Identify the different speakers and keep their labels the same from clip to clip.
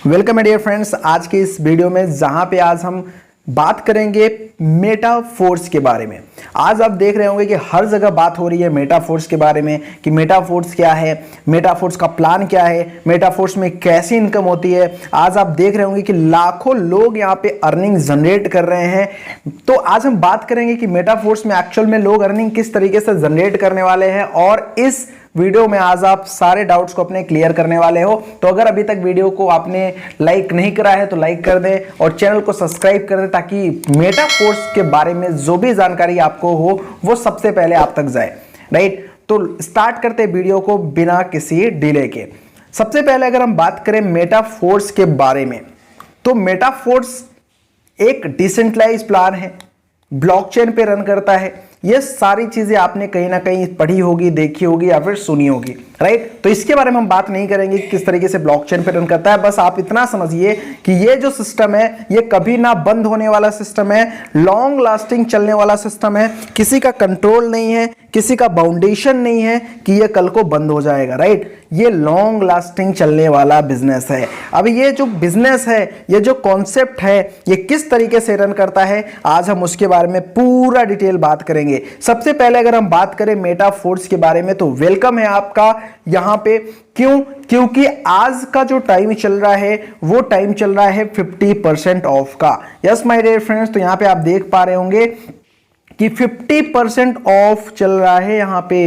Speaker 1: Welcome my dear friends. आज के इस वीडियो में जहां पे आज हम बात करेंगे मेटाफोर्स के बारे में। आज आप देख रहे होंगे कि हर जगह बात हो रही है मेटाफोर्स के बारे में कि मेटाफोर्स क्या है, मेटाफोर्स का प्लान क्या है, मेटाफोर्स में कैसी इनकम होती है। आज आप देख रहे होंगे कि लाखों लोग यहाँ पे अर्निंग जनरेट कर रहे हैं। तो आज हम बात करेंगे कि मेटाफोर्स में एक्चुअल में लोग अर्निंग किस तरीके से जनरेट करने वाले हैं और इस वीडियो में आज आप सारे डाउट्स को अपने क्लियर करने वाले हो। तो अगर अभी तक वीडियो को आपने लाइक नहीं करा है तो लाइक कर दें और चैनल को सब्सक्राइब कर दें ताकि मेटाफोर्स के बारे में जो भी जानकारी आपको हो वो सबसे पहले आप तक जाए। राइट, तो स्टार्ट करते हैं वीडियो को बिना किसी डिले के। सबसे पहले अगर हम बात करें मेटाफोर्स के बारे में, तो मेटाफोर्स एक डिसेंट्रलाइज्ड प्लान है, ब्लॉकचेन पे रन करता है। ये सारी चीजें आपने कहीं ना कहीं पढ़ी होगी, देखी होगी या फिर सुनी होगी। राइट, तो इसके बारे में हम बात नहीं करेंगे कि किस तरीके से ब्लॉकचेन पे रन करता है। बस आप इतना समझिए कि ये जो सिस्टम है ये कभी ना बंद होने वाला सिस्टम है, लॉन्ग लास्टिंग चलने वाला सिस्टम है। किसी का कंट्रोल नहीं है, किसी का बाउंडेशन नहीं है कि ये कल को बंद हो जाएगा। राइट, ये लॉन्ग लास्टिंग चलने वाला बिजनेस है। अब ये जो बिजनेस है, ये जो कॉन्सेप्ट है, ये किस तरीके से रन करता है, आज हम उसके बारे में पूरा डिटेल बात करेंगे। सबसे पहले अगर हम बात करें मेटाफोर्स के बारे में, तो वेलकम है आपका यहां पे। क्यों? क्योंकि आज का जो टाइम चल रहा है वो टाइम चल रहा है 50% ऑफ का। यस माय डियर फ्रेंड्स, तो यहां पे आप देख पा रहे होंगे कि 50% ऑफ चल रहा है। यहां पे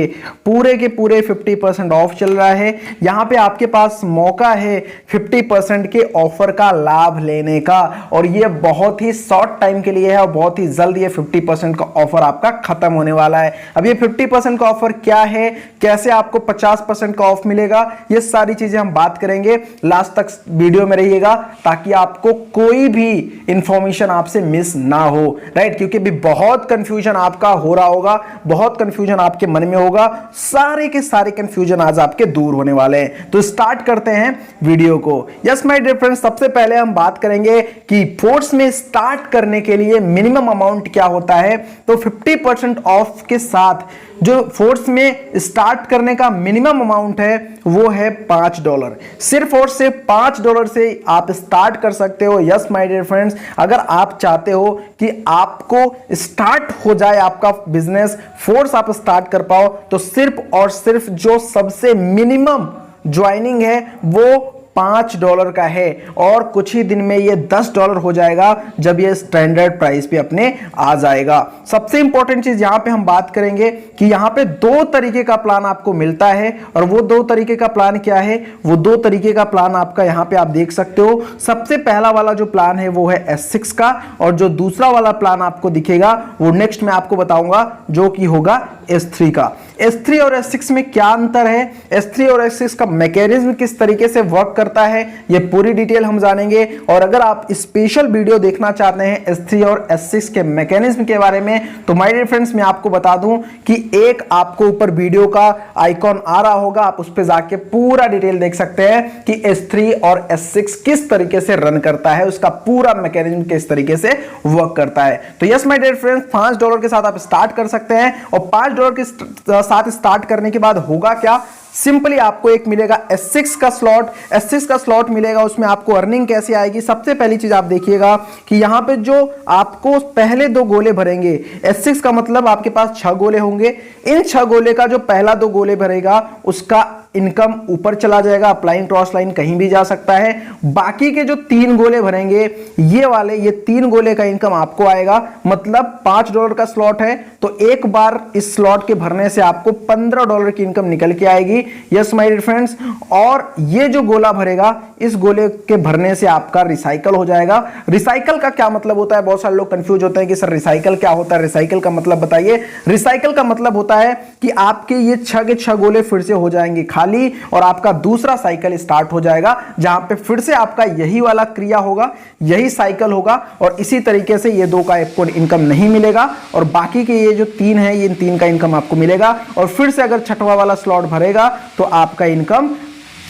Speaker 1: पूरे के पूरे 50% ऑफ चल रहा है। यहां पे आपके पास मौका है 50% के ऑफर का लाभ लेने का, और ये बहुत ही शॉर्ट टाइम के लिए है और बहुत ही जल्द ये 50% का ऑफर आपका खत्म होने वाला है। अब ये 50% का ऑफर क्या है, कैसे आपको 50% का ऑफ मिलेगा, ये सारी चीजें हम बात करेंगे। लास्ट तक वीडियो में रहिएगा ताकि आपको कोई भी इंफॉर्मेशन आपसे मिस ना हो। राइट, क्योंकि भी बहुत कंफ्यूजन आपका हो रहा होगा, बहुत कंफ्यूजन आपके मन में होगा। सारे के सारे कंफ्यूजन आज आपके दूर होने वाले हैं। तो स्टार्ट करते हैं वीडियो को। यस माय डियर फ्रेंड्स, सबसे पहले हम बात करेंगे कि फोर्स में स्टार्ट करने के लिए मिनिमम अमाउंट क्या होता है। तो 50% ऑफ के साथ जो फोर्स में स्टार्ट करने का मिनिमम अमाउंट है वो है $5। सिर्फ और सिर्फ $5 से आप स्टार्ट कर सकते हो। यस माय डियर फ्रेंड्स, अगर आप चाहते हो कि आपको स्टार्ट हो जाए आपका बिजनेस, फोर्स आप स्टार्ट कर पाओ, तो सिर्फ और सिर्फ जो सबसे मिनिमम ज्वाइनिंग है वो $5 का है, और कुछ ही दिन में ये $10 हो जाएगा जब ये स्टैंडर्ड प्राइस पे अपने आ जाएगा। सबसे इंपॉर्टेंट चीज यहां पे हम बात करेंगे कि यहां पे दो तरीके का प्लान आपको मिलता है, और वो दो तरीके का प्लान क्या है, वो दो तरीके का प्लान आपका यहां पे आप देख सकते हो। सबसे पहला वाला जो प्लान है वो है S6 का, और जो दूसरा वाला प्लान आपको दिखेगा वो नेक्स्ट में आपको बताऊंगा जो कि होगा S3 का। S3 और S6 में क्या अंतर है, S3 और S6 का मैकेनिज्म किस तरीके से वर्क करता है, ये पूरी डिटेल हम जानेंगे। और अगर आप स्पेशल वीडियो देखना चाहते हैं S3 और S6 के मैकेनिज्म के बारे में, तो माय डियर फ्रेंड्स मैं आपको बता दूं कि एक आपको ऊपर वीडियो का आइकॉन आ रहा होगा, आप उस पर जाके पूरा डिटेल देख सकते हैं कि S3 और S6 किस तरीके से रन करता है, उसका पूरा मैकेनिज्म किस तरीके से वर्क करता है। तो यस माय डियर फ्रेंड्स, $5 के साथ आप स्टार्ट कर सकते हैं, और $5 के साथ स्टार्ट करने के बाद होगा क्या, सिंपली आपको एक मिलेगा S6 का स्लॉट। S6 का स्लॉट मिलेगा, उसमें आपको अर्निंग कैसे आएगी। सबसे पहली चीज आप देखिएगा कि यहां पे जो आपको पहले दो गोले भरेंगे, S6 का मतलब आपके पास 6 गोले होंगे। इन 6 गोले का जो पहला 2 गोले भरेगा उसका इनकम ऊपर चला जाएगा, अपलाइन क्रॉस लाइन कहीं भी जा सकता है। बाकी के जो 3 गोले भरेंगे ये वाले, ये 3 गोले का इनकम आपको आएगा। मतलब $5 का स्लॉट है तो एक बार इस स्लॉट के भरने से आपको $15 की इनकम निकल के आएगी। यस माय डियर फ्रेंड्स, और ये जो गोला भरेगा इस गोले के भरने से आपका रिसाइकल हो जाएगा। रिसाइकल का क्या मतलब होता है, बहुत सारे लोग कंफ्यूज होते हैं कि सर रिसाइकल क्या होता है, रिसाइकल का मतलब बताइए। रिसाइकल का मतलब होता है कि आपके ये 6 के 6 गोले फिर से हो जाएंगे खाली, और आपका दूसरा साइकिल स्टार्ट हो जाएगा जहां पे फिर से आपका यही वाला क्रिया होगा, यही साइकिल होगा, और इसी तरीके से ये 2 का आपको इनकम नहीं मिलेगा, और बाकी के ये जो 3 है इन 3 का इनकम आपको मिलेगा। और फिर से अगर 6वां वाला स्लॉट भरेगा तो आपका इनकम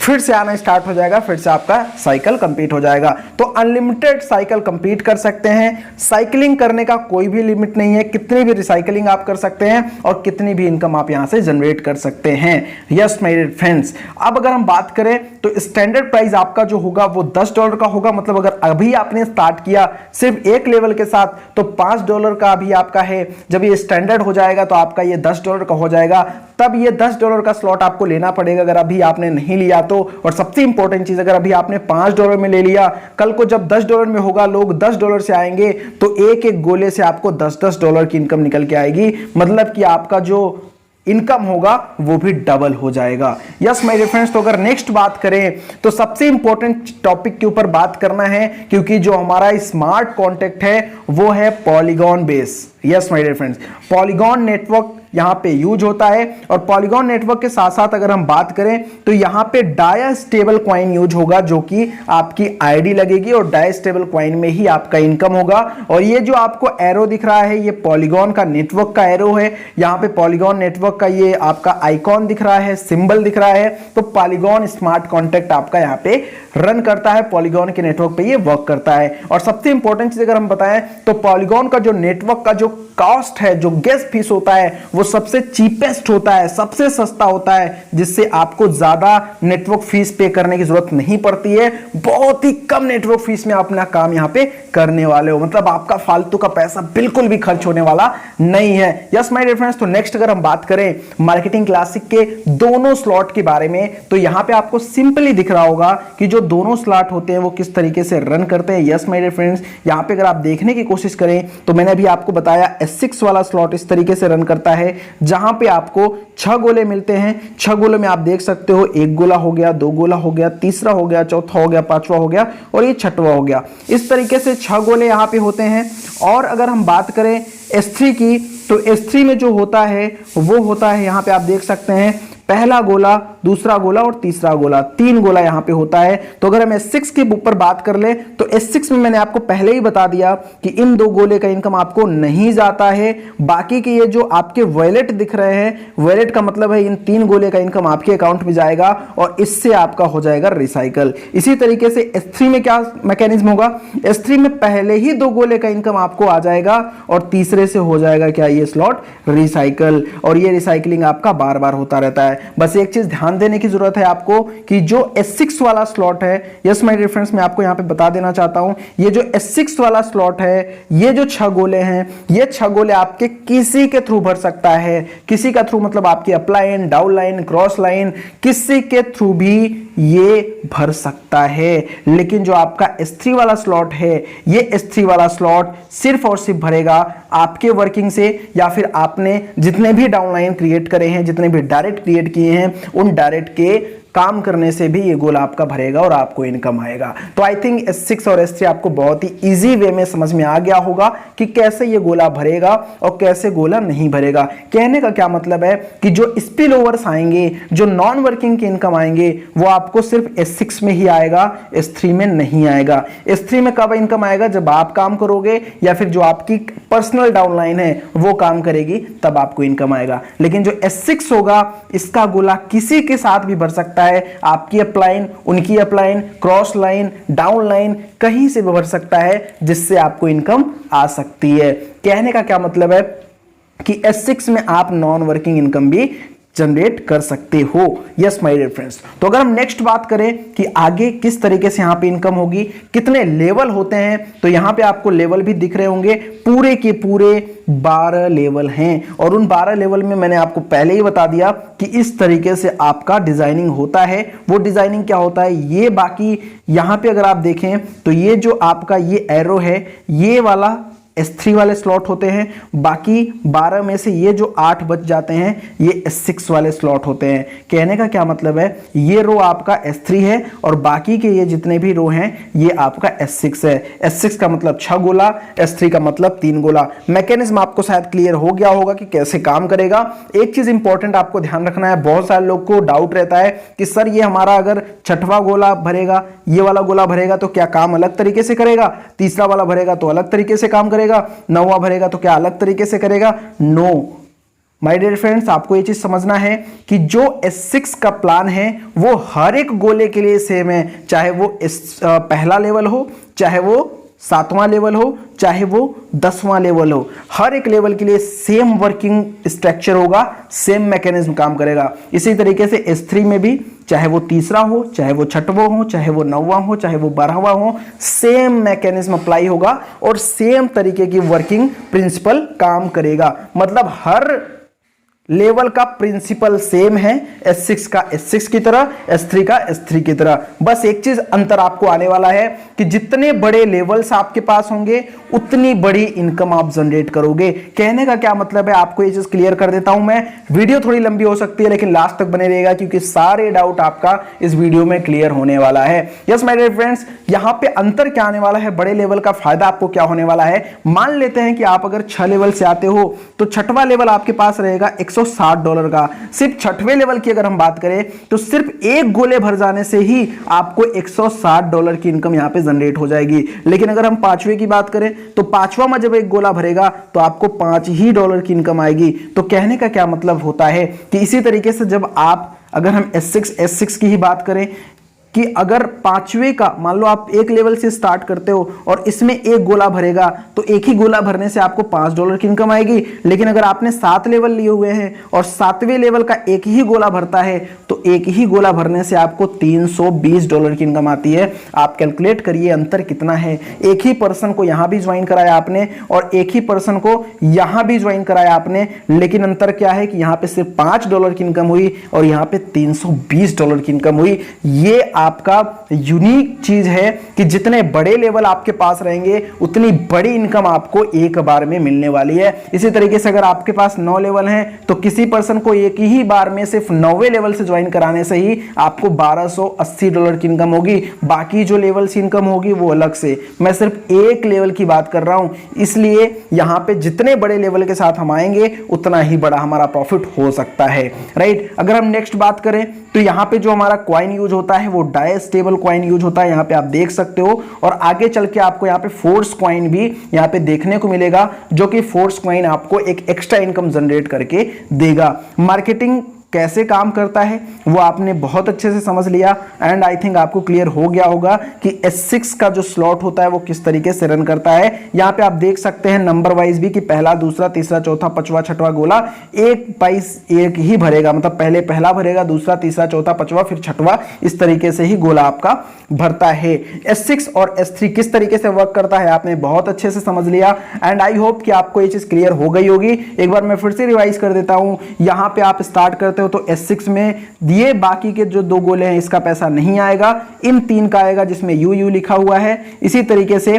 Speaker 1: फिर से आना स्टार्ट हो जाएगा, फिर से आपका साइकिल कंप्लीट हो जाएगा। तो अनलिमिटेड साइकिल कंप्लीट कर सकते हैं। साइकिलिंग करने का कोई भी लिमिट नहीं है, कितनी भी रिसाइकलिंग आप कर सकते हैं और कितनी भी इनकम आप यहां से जनरेट कर सकते हैं। यस माय डियर फ्रेंड्स, अब अगर हम बात करें तो स्टैंडर्ड प्राइस आपका जो होगा वो $10 का होगा। मतलब अगर अभी आपने स्टार्ट किया सिर्फ एक लेवल के साथ तो $5 का अभी आपका है। जब ये स्टैंडर्ड हो जाएगा तो आपका ये $10 का हो जाएगा, तब ये $10 का स्लॉट आपको लेना पड़ेगा अगर अभी आपने नहीं लिया तो। और सबसे इंपॉर्टेंट चीज, अगर अभी आपने $5 में ले लिया, कल को जब $10 में होगा, लोग $10 से आएंगे तो एक एक गोले से आपको $10 की इनकम निकल के आएगी। मतलब कि आपका जो इनकम होगा वो भी डबल हो जाएगा। यस माय डियर फ्रेंड्स, तो अगर नेक्स्ट बात करें तो सबसे इंपॉर्टेंट टॉपिक के ऊपर बात करना है, क्योंकि जो हमारा स्मार्ट कॉन्ट्रैक्ट है वो है polygon base. Yes my dear friends, polygon network यहां पे यूज होता है। और पॉलीगॉन नेटवर्क के साथ साथ अगर हम बात करें तो यहां पे डाया स्टेबल कॉइन यूज होगा, जो कि आपकी आईडी लगेगी और डाया स्टेबल कॉइन में ही आपका इनकम होगा। और ये जो आपको एरो दिख रहा है ये पॉलीगॉन का नेटवर्क का एरो है। यहां पे पॉलीगॉन नेटवर्क का ये आपका आइकॉन दिख रहा है, सिंबल दिख रहा है। तो पॉलीगॉन स्मार्ट कॉन्ट्रैक्ट आपका यहां पे रन करता है, पॉलीगॉन के नेटवर्क पे ये वर्क करता है। और सबसे इंपॉर्टेंट चीज अगर हम बताएं तो पॉलीगॉन का जो नेटवर्क का जो कॉस्ट है, जो गैस फीस होता है, वो सबसे चीपेस्ट होता है, सबसे सस्ता होता है, जिससे आपको ज्यादा नेटवर्क फीस पे करने की जरूरत नहीं पड़ती है। बहुत ही कम नेटवर्क फीस में अपना काम यहां पे करने वाले हो। मतलब आपका फालतू का पैसा बिल्कुल भी खर्च होने वाला नहीं है। यस माय डियर फ्रेंड्स, तो नेक्स्ट अगर हम बात करें मार्केटिंग क्लासिक के दोनों स्लॉट के बारे में, तो यहां पे आपको सिंपली दिख रहा होगा कि जो दोनों स्लॉट होते हैं वो किस तरीके से रन करते हैं। यस माय डियर फ्रेंड्स, यहां पे अगर आप देखने की कोशिश करें तो मैंने अभी आपको बताया S6 वाला स्लॉट इस तरीके से रन करता है, जहां पे आपको 6 गोले मिलते हैं। 6 गोले में आप देख सकते हो, 1 गोला हो गया, 2 गोला हो गया, तीसरा हो गया, चौथा हो गया, पांचवा हो गया और ये छठवां हो गया। इस तरीके से 6 गोले यहां पे होते हैं। और अगर हम बात करें S3 की, तो S3 में जो होता है वो होता है, यहां पे आप देख सकते हैं, पहला गोला, दूसरा गोला और तीसरा गोला, 3 गोला यहां पे होता है। तो अगर हम S6 के ऊपर बात कर ले तो S6 में मैंने आपको पहले ही बता दिया कि इन 2 गोले का इनकम आपको नहीं जाता है। बाकी के ये जो आपके वॉलेट दिख रहे हैं, वॉलेट का मतलब है इन 3 गोले का इनकम आपके अकाउंट में जाएगा और इससे आपका हो जाएगा रिसाइकल। इसी तरीके से S3 में क्या मैकेनिज्म होगा, S3 में पहले ही 2 गोले का इनकम आपको आ जाएगा और तीसरे से हो जाएगा क्या, ये स्लॉट रिसाइकल। और ये रिसाइकलिंग आपका बार बार होता रहता है। बस एक चीज ध्यान देने की जरूरत है आपको कि जो S6 वाला स्लॉट है, यस माय डियर फ्रेंड्स, मैं आपको यहां पे बता देना चाहता हूं, ये जो S6 वाला स्लॉट है, ये जो 6 गोले हैं, ये 6 गोले आपके किसी के थ्रू भर सकता है। किसी का थ्रू मतलब आपकी upline, down line, cross line, किसी के थ्रू भी ये भर सकता है। लेकिन जो आपका S3 वाला स्लॉट है, ये S3 वाला स्लॉट सिर्फ और सिर्फ भरेगा आपके वर्किंग से, या फिर आपने जितने भी डाउनलाइन क्रिएट करे हैं, जितने भी डायरेक्ट क्रिएट किए हैं, उन डायरेक्ट के काम करने से भी ये गोला आपका भरेगा और आपको इनकम आएगा। तो आई थिंक S6 और S3 आपको बहुत ही इजी वे में समझ में आ गया होगा कि कैसे ये गोला भरेगा और कैसे गोला नहीं भरेगा। कहने का क्या मतलब है कि जो स्पिल ओवर्स आएंगे, जो नॉन वर्किंग के इनकम आएंगे, वो आपको सिर्फ S6 में ही आएगा, S3 में नहीं आएगा। S3 में कब इनकम आएगा, जब आप काम करोगे या फिर जो आपकी पर्सनल डाउनलाइन है वो काम करेगी, तब आपको इनकम आएगा। लेकिन जो S6 होगा, इसका गोला किसी के साथ भी भर सकता है। आपकी अपलाइन, उनकी upline, cross line, down line, कहीं से भी भर सकता है, जिससे आपको इनकम आ सकती है। कहने का क्या मतलब है कि S6 में आप नॉन वर्किंग इनकम भी जनरेट कर सकते हो। यस माय डियर फ्रेंड्स, तो अगर हम नेक्स्ट बात करें कि आगे किस तरीके से यहां पे इनकम होगी, कितने लेवल होते हैं, तो यहां पे आपको लेवल भी दिख रहे होंगे। पूरे के पूरे 12 लेवल हैं और उन 12 लेवल में मैंने आपको पहले ही बता दिया कि इस तरीके से आपका डिजाइनिंग होता है। वो डिजाइनिंग क्या होता है, ये बाकी यहां पे अगर आप देखें तो ये जो आपका ये एरो है, ये वाला S3 वाले स्लॉट होते हैं। बाकी 12 में से ये जो 8 बच जाते हैं, ये S6 वाले स्लॉट होते हैं। कहने का क्या मतलब है, ये रो आपका S3 है और बाकी के ये जितने भी रो हैं ये आपका S6 है। S6 का मतलब 6 गोला, S3 का मतलब 3 गोला। मैकेनिज्म आपको शायद क्लियर हो गया होगा कि कैसे काम करेगा। एक चीज इंपॉर्टेंट आपको ध्यान रखना है, बहुत सारे लोग को डाउट रहता है कि सर ये हमारा अगर 6वां गोला भरेगा, ये वाला गोला भरेगा तो क्या काम अलग तरीके से करेगा, तीसरा वाला भरेगा तो अलग तरीके से काम करेगा, 9वां भरेगा तो क्या अलग तरीके से करेगा? नो माय डियर फ्रेंड्स, आपको ये चीज समझना है कि जो S6 का प्लान है वो हर एक गोले के लिए सेम है। चाहे वो पहला लेवल हो, चाहे वो 7वां लेवल हो, चाहे वो 10वां लेवल हो, हर एक लेवल के लिए सेम वर्किंग स्ट्रक्चर होगा, सेम मैकेनिज्म काम करेगा। इसी तरीके से S3 में भी चाहे वो तीसरा हो, चाहे वो छठवां हो, चाहे वो 9वां हो, चाहे वो 12वां हो, सेम मैकेनिज्म अप्लाई होगा और सेम तरीके की वर्किंग प्रिंसिपल काम करेगा। मतलब हर लेवल का प्रिंसिपल सेम है, S6 का S6 की तरह, S3 का S3 की तरह। बस एक चीज अंतर आपको आने वाला है कि जितने बड़े लेवल्स आपके पास होंगे उतनी बड़ी इनकम आप जनरेट करोगे। कहने का क्या मतलब है, आपको ये चीज क्लियर कर देता हूं मैं। वीडियो थोड़ी लंबी हो सकती है लेकिन लास्ट तक बने रहेगा क्योंकि सारे डाउट आपका इस वीडियो में क्लियर होने वाला है। यस माय डियर फ्रेंड्स, यहां पे अंतर क्या आने वाला है, बड़े लेवल का फायदा आपको क्या होने वाला है। मान लेते हैं कि आप अगर 6 लेवल से आते हो तो छठवां लेवल आपके पास रहेगा $160 का। सिर्फ छठवें लेवल की अगर हम बात करें तो सिर्फ एक गोले भर जाने से ही आपको $160 की इनकम यहां पे जनरेट हो जाएगी। लेकिन अगर हम पांचवें की बात करें तो पांचवा में जब एक गोला भरेगा तो आपको $5 की इनकम आएगी। तो कहने का क्या मतलब होता है कि इसी तरीके से जब आप, अगर हम S6 की ही बात करें कि अगर पांचवे का, मान लो आप एक लेवल से स्टार्ट करते हो और इसमें एक गोला भरेगा तो एक ही गोला भरने से आपको $5 की इनकम आएगी। लेकिन अगर आपने 7 लेवल लिए हुए हैं और 7वें लेवल का एक ही गोला भरता है तो एक ही गोला भरने से आपको $320 की इनकम आती है। आप कैलकुलेट करिए अंतर कितना है। एक ही पर्सन को यहां भी ज्वाइन कराया आपने और एक ही पर्सन को यहां भी ज्वाइन कराया आपने, लेकिन अंतर क्या है कि यहां पे सिर्फ $5 की इनकम हुई और यहां पे $320 की इनकम हुई। ये आपका यूनिक चीज है कि जितने बड़े लेवल आपके पास रहेंगे उतनी बड़ी इनकम आपको एक बार में मिलने वाली है। इसी तरीके से अगर आपके पास 9 लेवल हैं तो किसी पर्सन को एक ही बार में सिर्फ 9वें लेवल से ज्वाइन कराने से ही आपको $1280 की इनकम होगी। बाकी जो लेवल की इनकम होगी वो अलग से। मैं सिर्फ एक लेवल की बात कर रहा हूं, इसलिए यहां पे जितने बड़े लेवल के साथ हम आएंगे उतना ही बड़ा हमारा प्रॉफिट हो सकता है, राइट। अगर हम नेक्स्ट बात करें तो यहां पे जो हमारा कॉइन यूज होता है वो डायस्टेबल कॉइन यूज होता है, यहां पे आप देख सकते हो। और आगे चल के आपको यहां पे फोर्स कॉइन भी यहां पे देखने को मिलेगा, जो कि फोर्स कॉइन आपको एक एक्स्ट्रा इनकम जनरेट करके देगा। मार्केटिंग कैसे काम करता है वो आपने बहुत अच्छे से समझ लिया एंड आई थिंक आपको क्लियर हो गया होगा कि S6 का जो स्लॉट होता है वो किस तरीके से रन करता है। यहां पे आप देख सकते हैं नंबर वाइज भी कि पहला, दूसरा, तीसरा, चौथा, पांचवा, छठवा गोला एक वाइज एक ही भरेगा। मतलब पहले पहला भरेगा, दूसरा, तीसरा, चौथा, पांचवा, फिर छठवा, इस तरीके से ही गोला आपका भरता है। S6 और S3 किस तरीके से वर्क करता है आपने बहुत अच्छे से समझ लिया एंड आई होप कि आपको ये चीज क्लियर हो गई होगी। एक बार मैं फिर से रिवाइज कर देता हूं। यहां पे आप स्टार्ट करते हो तो S6 में दिए बाकी के जो 2 गोले हैं इसका पैसा नहीं आएगा, इन 3 का आएगा जिसमें यू लिखा हुआ है। इसी तरीके से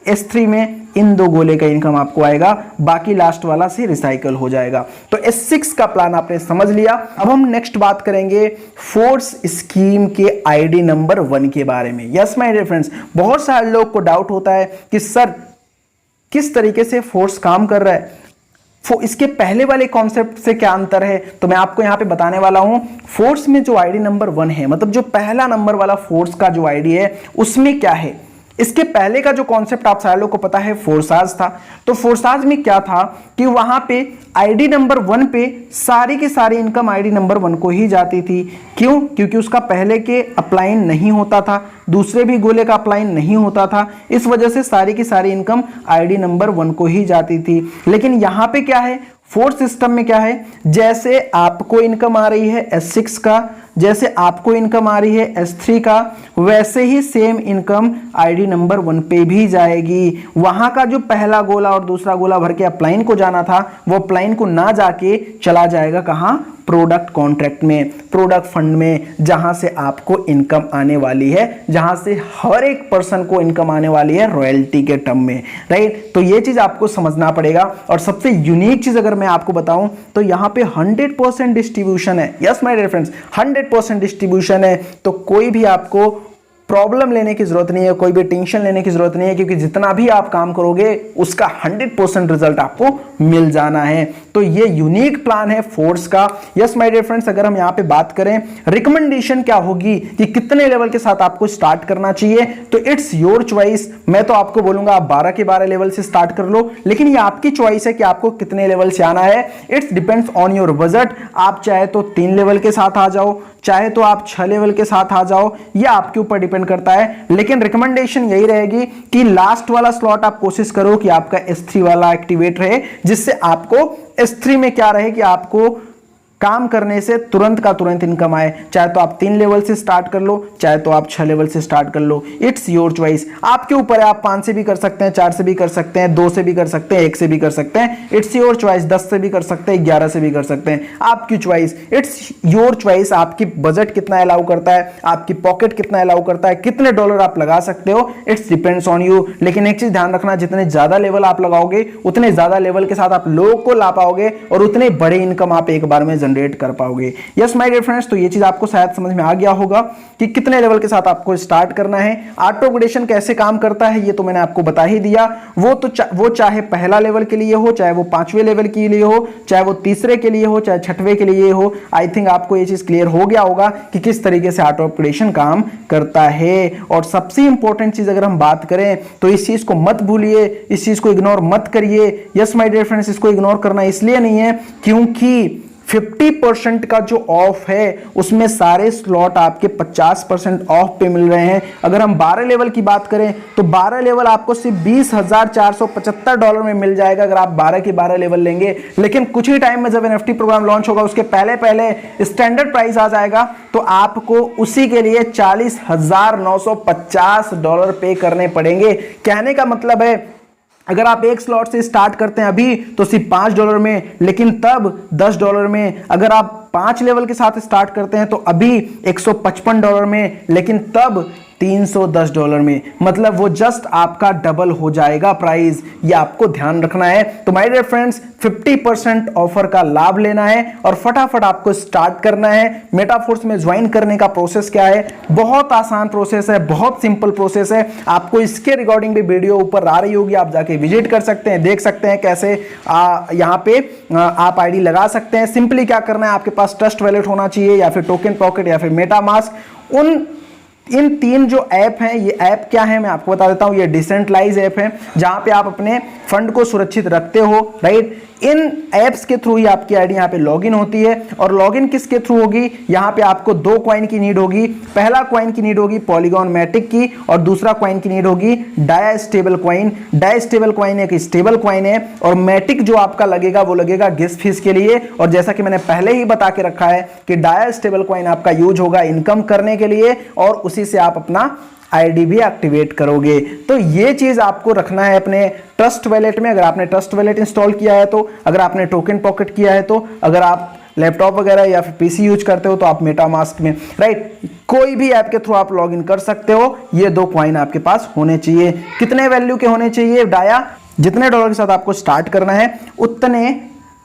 Speaker 1: S3 में इन 2 गोले का इनकम आपको आएगा, बाकी लास्ट वाला से रिसाइकल हो जाएगा। तो S6 का प्लान आपने समझ लिया। अब हम नेक्स्ट बात करेंगे फोर्स स्कीम के आईडी नंबर 1 के बारे में। यस माय डियर फ्रेंड्स, बहुत सारे लोग को डाउट होता है कि सर किस तरीके से फोर्स काम कर रहा है, इसके पहले वाले कॉन्सेप्ट से क्या अंतर है, तो मैं आपको यहां पे बताने वाला हूं। फोर्स में जो आईडी नंबर 1 है, मतलब जो पहला नंबर वाला फोर्स का जो आईडी है उसमें क्या है। इसके पहले का जो कॉन्सेप्ट आप सारे लोगों को पता है फोर्साज था। तो फोर्साज में क्या था कि वहां पे आईडी नंबर 1 पे सारी की सारी इनकम आईडी नंबर 1 को ही जाती थी। क्यों? क्योंकि उसका पहले के अप्लाइन नहीं होता था, दूसरे भी गोले का अप्लाइन नहीं होता था, इस वजह से सारी की सारी इनकम आईडी नंबर 1 को ही जाती थी। लेकिन यहां पे क्या है, फोर्स सिस्टम में क्या है, जैसे आपको इनकम आ रही है S6 का, जैसे आपको इनकम आ रही है S3 का, वैसे ही सेम इनकम आईडी नंबर 1 पे भी जाएगी। वहां का जो पहला गोला और दूसरा गोला भर के अपलाइन को जाना था वो अपलाइन को ना जाके चला जाएगा कहां, प्रोडक्ट कॉन्ट्रैक्ट में, प्रोडक्ट फंड में, जहां से आपको इनकम आने वाली है, जहां से हर एक पर्सन को इनकम आने वाली है रॉयल्टी के टर्म में, राइट। तो ये चीज आपको समझना पड़ेगा। और सबसे यूनिक चीज अगर मैं आपको बताऊं तो यहां पे 100% डिस्ट्रीब्यूशन है। Yes my dear friends, 100% distribution है। तो कोई भी आपको प्रॉब्लम लेने की जरूरत नहीं है, कोई भी टेंशन लेने की जरूरत नहीं है, क्योंकि जितना भी आप काम करोगे उसका 100% रिजल्ट आपको मिल जाना है। तो ये यूनिक प्लान है फोर्स का। यस माय डियर फ्रेंड्स, अगर हम यहां पे बात करें रिकमेंडेशन क्या होगी कि कितने लेवल के साथ आपको स्टार्ट करना चाहिए, तो इट्स योर चॉइस। मैं तो आपको बोलूंगा आप 12 के 12 लेवल से स्टार्ट कर लो, लेकिन ये आपकी चॉइस है कि आपको कितने लेवल से आना है। It's depends on your budget. आप चाहे तो 3 लेवल के साथ आ जाओ, चाहे तो आप 6 लेवल के साथ आ जाओ, यह आपके ऊपर डिपेंड करता है। लेकिन रिकमेंडेशन यही रहेगी कि लास्ट वाला स्लॉट आप कोशिश करो कि आपका S3 वाला एक्टिवेट रहे, जिससे आपको S3 में क्या रहे कि आपको काम करने से तुरंत का तुरंत इनकम आए। चाहे तो आप 3 लेवल से स्टार्ट कर लो, चाहे तो आप 6 लेवल से स्टार्ट कर लो, इट्स योर चॉइस, आपके ऊपर है। आप 5 से भी कर सकते हैं, 4 से भी कर सकते हैं, 2 से भी कर सकते हैं, 1 से भी कर सकते हैं, इट्स योर चॉइस। 10 से भी कर सकते हैं, 11 से भी कर सकते हैं, आपकी चॉइस, इट्स योर चॉइस। आपकी बजट कितना अलाउ करता है, आपकी पॉकेट कितना अलाउ करता है, कितने डॉलर आप लगा सकते हो, इट्स डिपेंड्स ऑन यू। लेकिन एक चीज ध्यान रखना, जितने ज्यादा लेवल आप लगाओगे उतने ज्यादा लेवल के साथ आप लोगों को ला पाओगे और उतने बड़े इनकम आप एक बार में जनरेट कर पाओगे। यस माय डियर फ्रेंड्स, तो ये चीज आपको शायद समझ में आ गया होगा कि कितने लेवल के साथ आपको स्टार्ट करना है। ऑटो ग्रेडेशन कैसे काम करता है ये तो मैंने आपको बता ही दिया। वो चाहे पहला लेवल के लिए हो, चाहे वो 5वें लेवल के लिए हो, चाहे वो तीसरे के लिए हो, चाहे 6वें के लिए हो। आई थिंक आपको ये चीज क्लियर हो गया होगा कि किस तरीके से ऑटो ग्रेडेशन काम करता है। और सबसे इंपॉर्टेंट चीज अगर हम बात करें तो इस चीज को मत भूलिए, इस चीज को इग्नोर मत करिए। यस माय डियर फ्रेंड्स, इसको इग्नोर करना इसलिए नहीं है क्योंकि 50% का जो ऑफ है उसमें सारे स्लॉट आपके 50% ऑफ पे मिल रहे हैं। अगर हम 12 लेवल की बात करें तो 12 लेवल आपको सिर्फ $20,475 में मिल जाएगा अगर आप 12 के 12 लेवल लेंगे। लेकिन कुछ ही टाइम में जब NFT प्रोग्राम लॉन्च होगा उसके पहले पहले स्टैंडर्ड प्राइस आ जाएगा तो आपको उसी के लिए $40,950 पे करने पड़ेंगे। कहने का मतलब है अगर आप एक स्लॉट से स्टार्ट करते हैं अभी तो सिर्फ $5 में, लेकिन तब $10 में। अगर आप 5 लेवल के साथ स्टार्ट करते हैं तो अभी $155 में, लेकिन तब $310 में। मतलब वो जस्ट आपका डबल हो जाएगा प्राइस, ये आपको ध्यान रखना है। तो माय डियर फ्रेंड्स, 50% ऑफर का लाभ लेना है और फटाफट आपको स्टार्ट करना है। मेटाफोर्स में ज्वाइन करने का प्रोसेस क्या है? बहुत आसान प्रोसेस है, बहुत सिंपल प्रोसेस है। आपको इसके रिगार्डिंग भी वीडियो ऊपर आ रही होगी, आप जाके विजिट कर सकते हैं, देख सकते हैं कैसे यहाँ पे आप आईडी लगा सकते हैं। सिंपली क्या करना है, आपके पास ट्रस्ट वॉलेट होना चाहिए या फिर टोकन पॉकेट या फिर मेटामास्क। इन 3 जो ऐप हैं, ये ऐप क्या है मैं आपको बता देता हूं। ये डिसेंट्रलाइज ऐप है जहां पे आप अपने फंड को सुरक्षित रखते हो, राइट। इन ऐप्स के थ्रू ही आपकी आईडी यहाँ पे लॉगिन होती है। और लॉगिन किसके थ्रू होगी? यहाँ पे आपको 2 कॉइन की नीड होगी। पहला कॉइन की नीड होगी पॉलीगॉन मैटिक की और दूसरा कॉइन की नीड होगी Dai stable coin. Dai stable coin एक स्टेबल कॉइन है और मैटिक जो आपका लगेगा वो लगेगा गैस फीस के लिए। और जैसा कि मैंने पहले ही बता के रखा है कि डाया स्टेबल कॉइन आपका यूज होगा इनकम करने के लिए और उसी से आप अपना आईडी भी एक्टिवेट करोगे। तो ये चीज आपको रखना है अपने ट्रस्ट वॉलेट में। अगर आपने ट्रस्ट वॉलेट इंस्टॉल किया है तो, अगर आपने टोकन पॉकेट किया है तो, अगर आप लैपटॉप वगैरह या फिर पीसी यूज करते हो तो आप मेटामास्क में, राइट, कोई भी ऐप के थ्रू आप लॉगिन कर सकते हो। ये 2 कॉइन आपके पास होने चाहिए। कितने वैल्यू के होने चाहिए? डाया, जितने डॉलर के साथ आपको स्टार्ट करना है उतने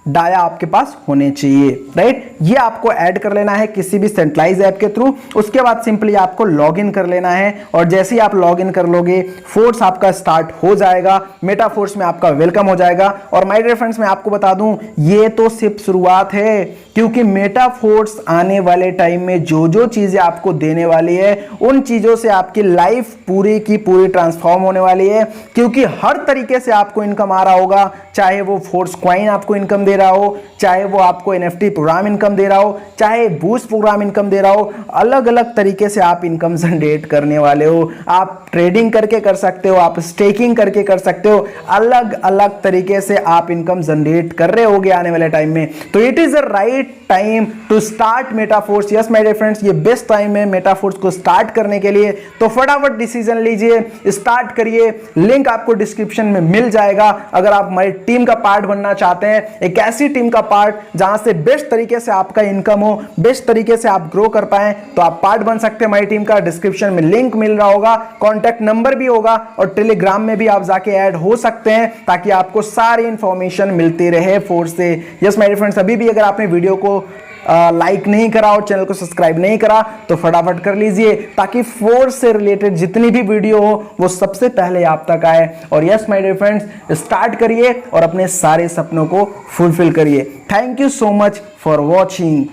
Speaker 1: डाया आपके पास होने चाहिए, राइट। ये आपको ऐड कर लेना है किसी भी सेंट्रलाइज ऐप के थ्रू। उसके बाद सिंपली आपको लॉगिन कर लेना है और जैसे ही आप लॉगिन कर लोगे फोर्स आपका स्टार्ट हो जाएगा, मेटाफोर्स में आपका वेलकम हो जाएगा। और माय डियर फ्रेंड्स, मैं आपको बता दूं ये तो सिर्फ शुरुआत है, क्योंकि मेटाफोर्स आने वाले टाइम में जो जो चीजें आपको देने वाली है उन चीजों से आपकी लाइफ पूरी की पूरी ट्रांसफॉर्म होने वाली है। क्योंकि हर तरीके से आपको इनकम आ रहा होगा, चाहे वो फोर्स कॉइन आपको इनकम दे रहा हो, चाहे वो आपको NFT प्रोग्राम इनकम दे रहा हो, चाहे बूस्ट प्रोग्राम इनकम दे रहा हो। अलग अलग तरीके से आप इनकम जनरेट करने वाले हो। आप ट्रेडिंग करके कर सकते हो, आप स्टेकिंग करके कर सकते हो, अलग अलग तरीके से आप इनकम जनरेट कर रहे होगे आने वाले टाइम में। तो it is the right time to start Metaforce. Yes my dear friends, ये बेस्ट टाइम है मेटाफोर्स को स्टार्ट करने के लिए। तो फटाफट डिसीजन लीजिए, स्टार्ट करिए। लिंक आपको डिस्क्रिप्शन में मिल जाएगा। अगर आप हमारी टीम का पार्ट बनना चाहते हैं, एक ऐसी टीम का पार्ट जहां से बेस्ट तरीके से आपका इनकम हो, बेस्ट तरीके से आप ग्रो कर पाएं, तो आप पार्ट बन सकते हैं हमारी टीम का। डिस्क्रिप्शन में लिंक मिल रहा होगा, कॉन्टैक्ट नंबर भी होगा और टेलीग्राम में भी आप जाके ऐड हो सकते हैं ताकि आपको सारी इंफॉर्मेशन मिलती रहे फोर्स से। यस माय डियर फ्रेंड्स, अभी भी अगर आपने वीडियो को लाइक नहीं करा और चैनल को सब्सक्राइब नहीं करा तो फटाफट कर लीजिए ताकि फोर्स से रिलेटेड जितनी भी वीडियो हो वो सबसे पहले आप तक आए। और yes my dear friends, start करिए और अपने सारे सपनों को फुलफिल करिए। Thank you so much for watching.